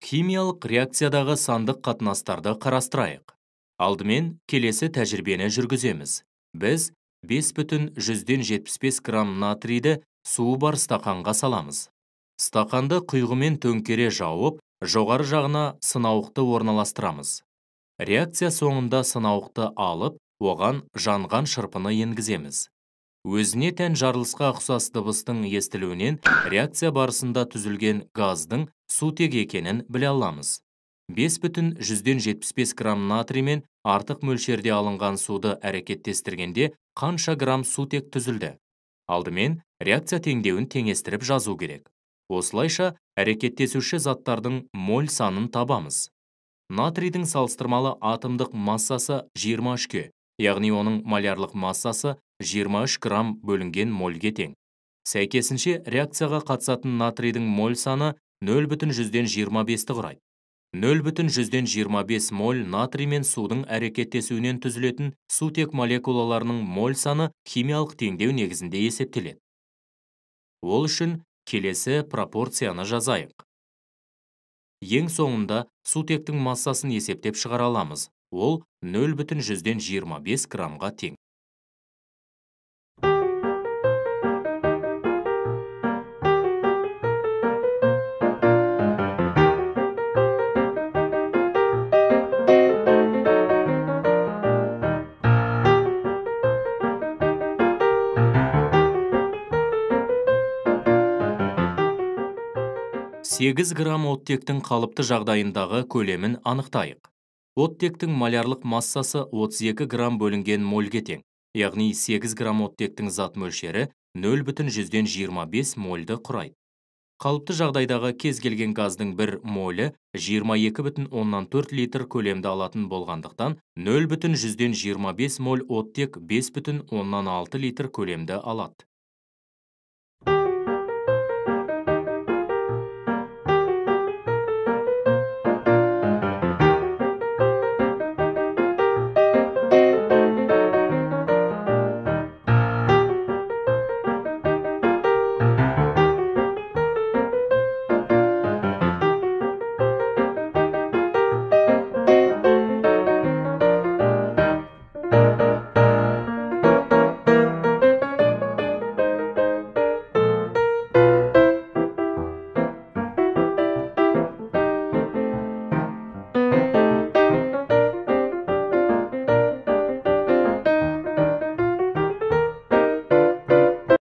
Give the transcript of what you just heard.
Химиялық реакциядағы сандық қатынастарды қарастырайық. Алдымен келесі тәжірибені жүргіземіз. Біз 5,75 грамм натрийді суы бар стақанға саламыз. Стақанды құйғымен төңкере жауып, жоғары жағына сынауықты орналастырамыз. Реакция соңында сынауықты алып, оған жанған шырпыны енгіземіз. Өзіне тән жарылысқа ұқсас дыбыстың естілуінен реакция барысында түзілген газдың сутек екенін біле аламыз. 5,75 грамм натриймен артық мөлшерде алынған суды әрекеттестіргенде қанша грамм сутек түзілді? Алдымен реакция теңдеуін теңестіріп жазу керек. Осылайша әрекеттесуші заттардың моль санын табамыз. Натрийдің салыстырмалы атомдық массасы 23-ке, яғни оның молярлық массасы 23 грамм бөлінген мольге тең. Сәйкесінше реакцияға қатысатын натрийдің моль саны 0,25-ті құрайды. 0,25 моль натрий мен судың әрекеттесуінен түзілетін сутек молекулаларының моль саны химиялық теңдеу негізінде есептеледі. Ол үшін келесі пропорцияны жазайық. Ең соңында сутектің массасын есептеп шығара аламыз. Ол 0,25 граммға тең. Сегіз грамм оттектің қалыпты жағдайындағы көлемін анықтайық. Оттектің молярлық массасы 32 грамм бөлінген мольге тең, яғни 8 грамм оттектің зат мөлшері 0,25 мольді құрайды. Қалыпты жағдайдағы кез келген газдың бір молі 22,4 литр көлемді алатын болғандықтан 0,25 моль оттек 5,6 литр көлемді алады.